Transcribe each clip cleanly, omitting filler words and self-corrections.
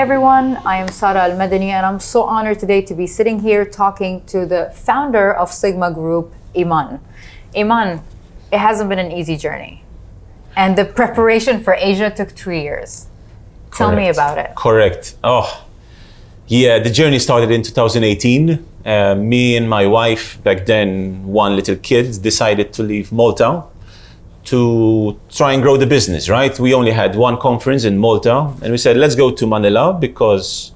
everyone, I am Sara Al Madani and I'm so honored today to be sitting here talking to the founder of SiGMA Group, Eman. Eman, it hasn't been an easy journey and the preparation for Asia took 3 years. Tell me about it. Correct. Oh, yeah, the journey started in 2018. Me and my wife, back then, one little kid, decided to leave Malta to try and grow the business, right? We only had one conference in Malta and we said, let's go to Manila because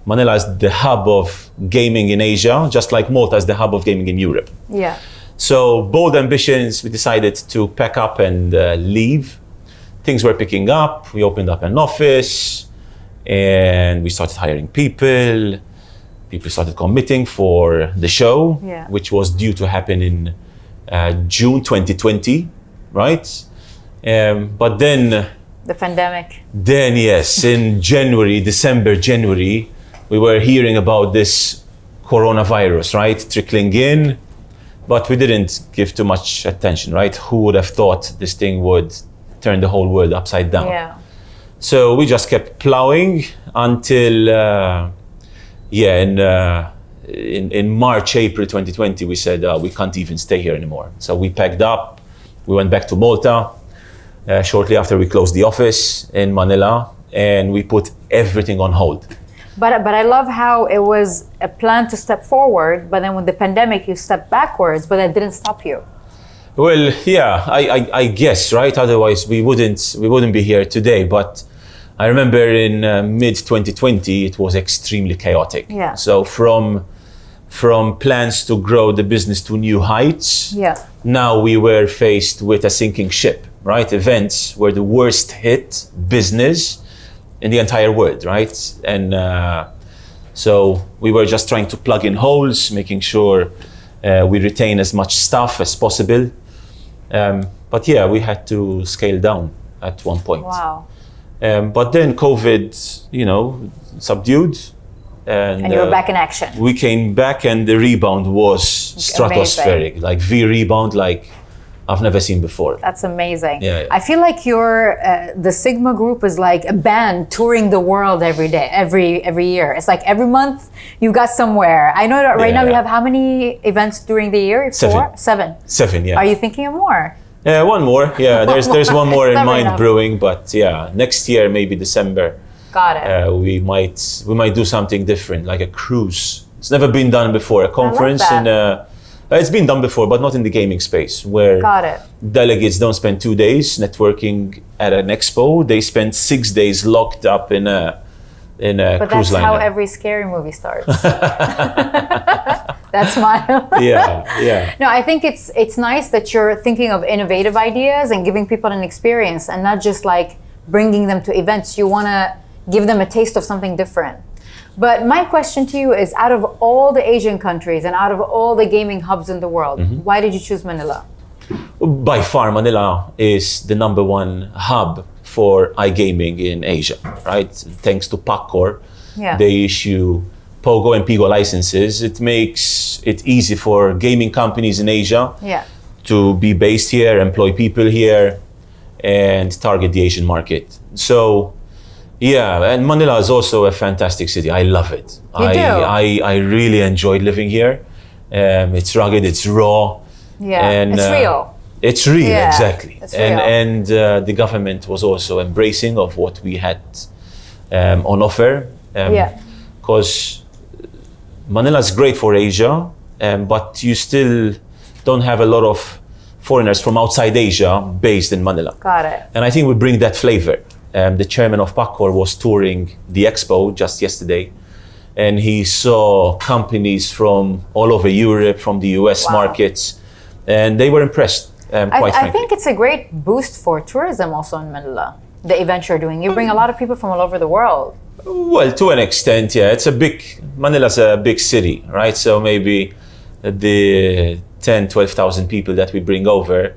Manila is the hub of gaming in Asia, just like Malta is the hub of gaming in Europe. Yeah. So bold ambitions, we decided to pack up and leave. Things were picking up. We opened up an office and we started hiring people. People started committing for the show, which was due to happen in June 2020. Right? But then... The pandemic. Then, yes, in December, January, we were hearing about this coronavirus, right? Trickling in, but we didn't give too much attention, right? Who would have thought this thing would turn the whole world upside down? Yeah. So we just kept plowing until, in March, April 2020, we said, we can't even stay here anymore. So we packed up. We went back to Malta shortly after we closed the office in Manila and we put everything on hold. But I love how it was a plan to step forward, but then with the pandemic you stepped backwards, but that didn't stop you. Well, yeah, I guess, right? Otherwise we wouldn't be here today. But I remember in mid 2020 it was extremely chaotic. Yeah. So from plans to grow the business to new heights. Yeah. Now we were faced with a sinking ship, right? Events were the worst hit business in the entire world, right? And so we were just trying to plug in holes, making sure we retain as much staff as possible. But yeah, we had to scale down at one point. Wow. But then COVID, subdued. And you were back in action. We came back and the rebound was stratospheric, amazing. like V rebound like I've never seen before. That's amazing. Yeah. I feel like the SiGMA Group is like a band touring the world every day, every year. It's like every month you got somewhere. I know that right now you have how many events during the year? 4? 7. 7, yeah. Are you thinking of more? One more, yeah. There's one more in mind enough. brewing, but yeah, next year, maybe December. Got it. We might do something different, like a cruise. It's never been done before. A conference it's been done before, but not in the gaming space, where delegates don't spend 2 days networking at an expo. They spend 6 days locked up in a but cruise liner. That's how every scary movie starts. That smile. Yeah. No, I think it's nice that you're thinking of innovative ideas and giving people an experience, and not just like bringing them to events. You want to give them a taste of something different. But my question to you is, out of all the Asian countries and out of all the gaming hubs in the world, why did you choose Manila? By far, Manila is the #1 hub for iGaming in Asia, right? Thanks to PACCOR, they issue POGO and PIGO licenses. It makes it easy for gaming companies in Asia to be based here, employ people here, and target the Asian market. So, yeah, and Manila is also a fantastic city. I love it. I really enjoyed living here. It's rugged, it's raw. Yeah, and, it's real. It's real, exactly. It's real. And the government was also embracing of what we had on offer. Because Manila is great for Asia, but you still don't have a lot of foreigners from outside Asia based in Manila. Got it. And I think we bring that flavor. The chairman of PACCOR was touring the expo just yesterday, and he saw companies from all over Europe, from the US markets, and they were impressed, quite frankly. I think it's a great boost for tourism also in Manila, the event you're doing. You bring a lot of people from all over the world. Well, to an extent, yeah. Manila's a big city, right? So maybe the 12,000 people that we bring over,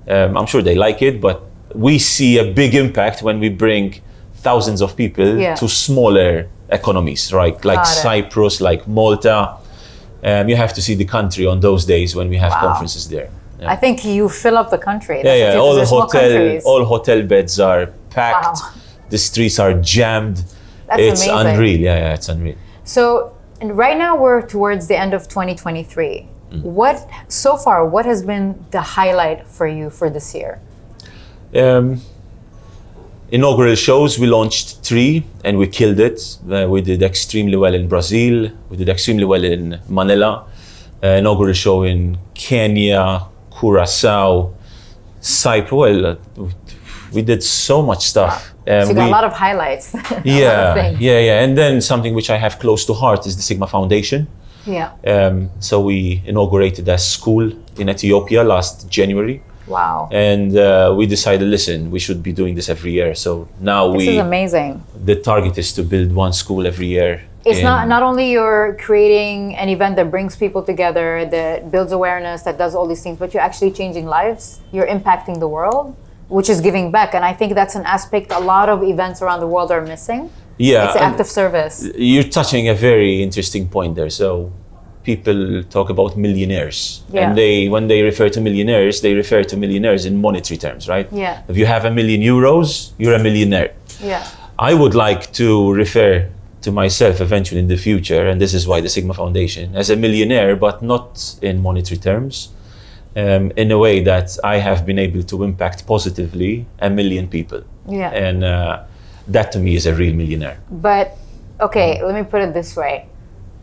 I'm sure they like it, but we see a big impact when we bring thousands of people to smaller economies, right? Like Cyprus, like Malta. You have to see the country on those days when we have conferences there. I think you fill up the country. Yeah. All hotel beds are packed. The streets are jammed. It's amazing. Unreal. Yeah, it's unreal. So and right now we're towards the end of 2023. What has been the highlight for you for this year? Inaugural shows, we launched 3 and we killed it. We did extremely well in Brazil. We did extremely well in Manila. Inaugural show in Kenya, Curaçao, Cyprus. Well, we did so much stuff. So you got a lot of highlights. Yeah. And then something which I have close to heart is the SiGMA Foundation. Yeah. So we inaugurated a school in Ethiopia last January. Wow. And we decided, listen, we should be doing this every year. So now this is amazing. The target is to build 1 school every year. It's not only you're creating an event that brings people together, that builds awareness, that does all these things, but you're actually changing lives. You're impacting the world, which is giving back. And I think that's an aspect a lot of events around the world are missing. Yeah. It's the act of service. You're touching a very interesting point there. So people talk about millionaires. Yeah. And when they refer to millionaires, they refer to millionaires in monetary terms, right? Yeah. If you have €1 million, you're a millionaire. Yeah. I would like to refer to myself eventually in the future, and this is why the SiGMA Foundation, as a millionaire, but not in monetary terms, in a way that I have been able to impact positively 1 million people. Yeah. And that to me is a real millionaire. But, okay, let me put it this way.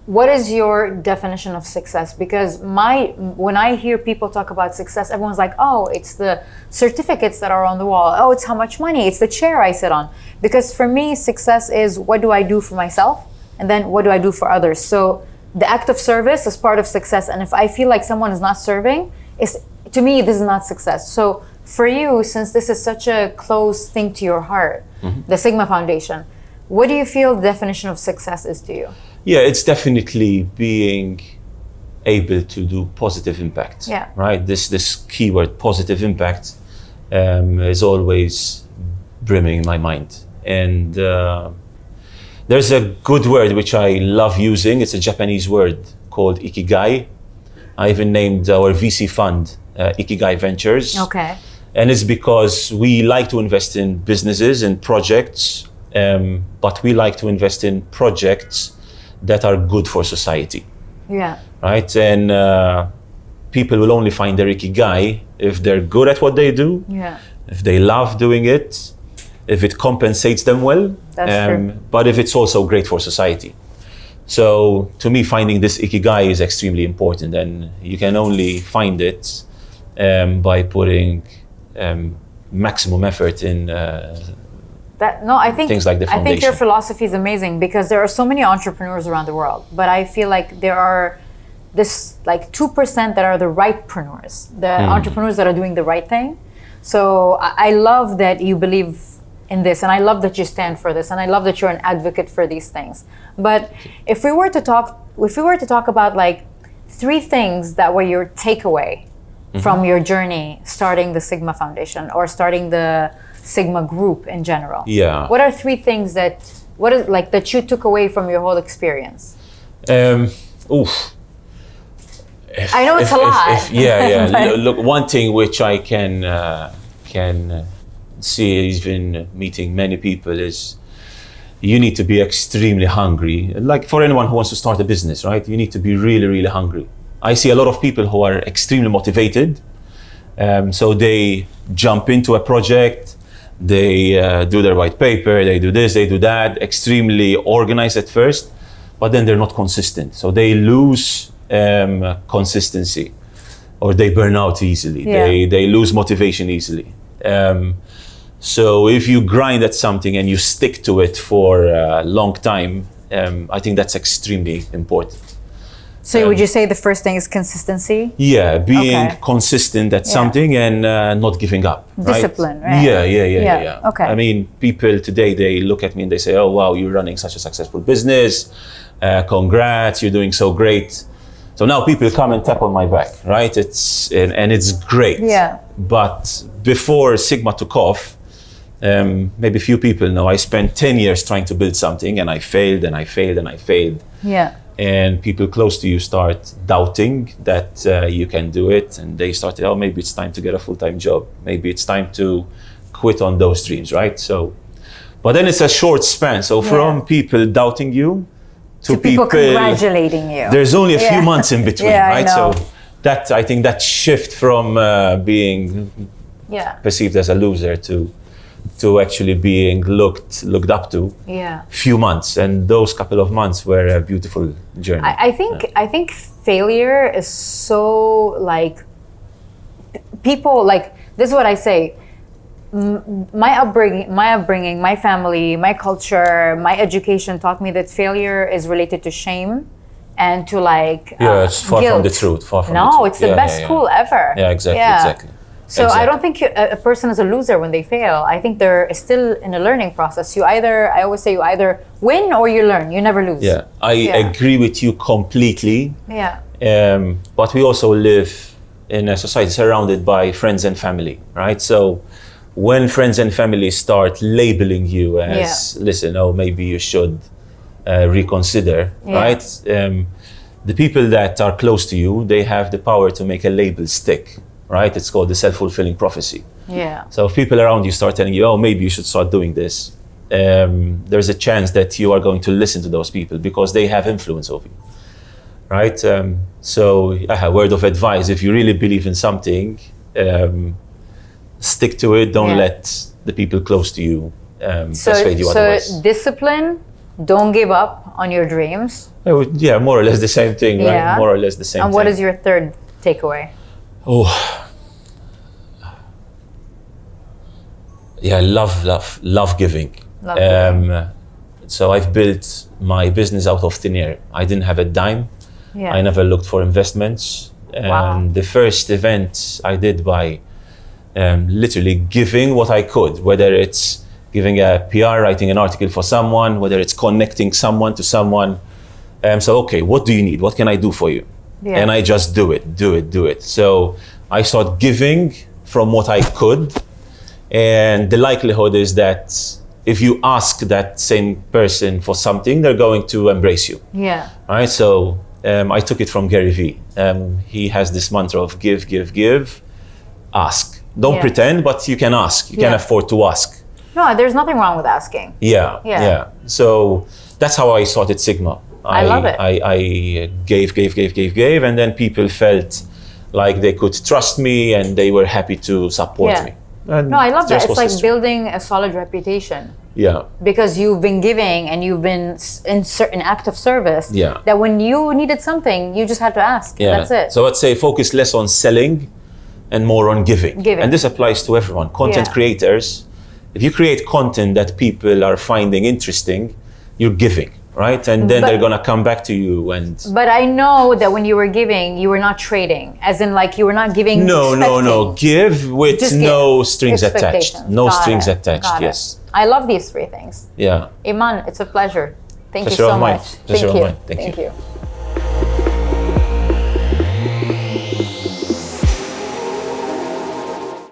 What is your definition of success? Because when I hear people talk about success, everyone's like, oh, it's the certificates that are on the wall. Oh, it's how much money. It's the chair I sit on. Because for me, success is what do I do for myself? And then what do I do for others? So the act of service is part of success. And if I feel like someone is not serving, to me, this is not success. So for you, since this is such a close thing to your heart, the SiGMA Foundation, what do you feel the definition of success is to you? Yeah, it's definitely being able to do positive impact. Yeah. Right? This keyword, positive impact, is always brimming in my mind. And there's a good word which I love using. It's a Japanese word called ikigai. I even named our VC fund Ikigai Ventures. Okay. And it's because we like to invest in businesses and projects, but we like to invest in projects that are good for society. Yeah. Right? And people will only find their ikigai if they're good at what they do, if they love doing it, if it compensates them well, That's true. But if it's also great for society. So to me, finding this ikigai is extremely important, and you can only find it by putting maximum effort in I think things like the foundation. I think your philosophy is amazing because there are so many entrepreneurs around the world, but I feel like there are this like 2% that are the rightpreneurs, the entrepreneurs that are doing the right thing. So I love that you believe in this, and I love that you stand for this, and I love that you're an advocate for these things. But if we were to talk about like 3 things that were your takeaway from your journey starting the SiGMA Foundation or starting the SiGMA group in general. Yeah. What are 3 things that you took away from your whole experience? I know it's a lot. Look, one thing which I can see even meeting many people is you need to be extremely hungry. Like for anyone who wants to start a business, right? You need to be really, really hungry. I see a lot of people who are extremely motivated. So they jump into a project, they do their white paper, they do this, they do that, extremely organized at first, but then they're not consistent. So they lose consistency, or they burn out easily. They lose motivation easily. So if you grind at something and you stick to it for a long time, I think that's extremely important. So would you say the first thing is consistency? Yeah, being consistent at something and not giving up. Discipline, right? Yeah. Okay. I mean, people today, they look at me and they say, oh, wow, you're running such a successful business. Congrats, you're doing so great. So now people come and tap on my back, right? And it's great. Yeah. But before SiGMA took off, maybe few people know I spent 10 years trying to build something, and I failed and I failed and I failed. Yeah. And people close to you start doubting that you can do it, and they start, oh, maybe it's time to get a full-time job. Maybe it's time to quit on those dreams, right? So, But then it's a short span. So from people doubting you to people congratulating you. There's only a few months in between, right? I know. So I think that shift from being perceived as a loser to actually being looked up to, few months, and those couple of months were a beautiful journey. I think failure is so like, people like, this is what I say. My upbringing, my family, my culture, my education taught me that failure is related to shame and to like it's far guilt. from the truth. Far from the No, truth. it's the best school ever. Yeah, exactly. So I don't think a person is a loser when they fail. I think they're still in a learning process. I always say you either win or you learn. You never lose. Yeah, I agree with you completely. Yeah. But we also live in a society surrounded by friends and family, right? So when friends and family start labeling you as, listen, maybe you should reconsider, right? The people that are close to you, they have the power to make a label stick, right? It's called the self-fulfilling prophecy. Yeah. So if people around you start telling you, maybe you should start doing this, there's a chance that you are going to listen to those people because they have influence over you, right? So a word of advice, if you really believe in something, stick to it. Don't let the people close to you persuade you otherwise. So discipline, don't give up on your dreams. Yeah, more or less the same thing, right? More or less the same thing. And what is your third takeaway? Yeah, love giving. So I've built my business out of thin air. I didn't have a dime. Yeah. I never looked for investments. And the first event I did by literally giving what I could, whether it's giving a PR, writing an article for someone, whether it's connecting someone to someone. So, okay, what do you need? What can I do for you? Yeah. And I just do it. So I started giving from what I could. And the likelihood is that if you ask that same person for something, they're going to embrace you. Yeah. Right? So I took it from Gary Vee. He has this mantra of give, ask. Don't pretend, but you can ask. You can afford to ask. No, there's nothing wrong with asking. Yeah. So that's how I started SiGMA. I love it. I gave, and then people felt like they could trust me and they were happy to support me. And no, I love that. It's like building a solid reputation. Yeah. Because you've been giving and you've been in certain act of service. Yeah. That when you needed something, you just had to ask. Yeah. That's it. So I'd say focus less on selling and more on giving. And this applies to everyone. Content creators, if you create content that people are finding interesting, you're giving, right? And then they're gonna come back to you and... But I know that when you were giving, you were not trading. As in like you were not giving No. Give with just no strings attached. No strings attached, yes. I love these three things. Yeah. Iman, it's a pleasure. Thank you Pleasure so of mine. much. Pleasure of mine. Thank you. you.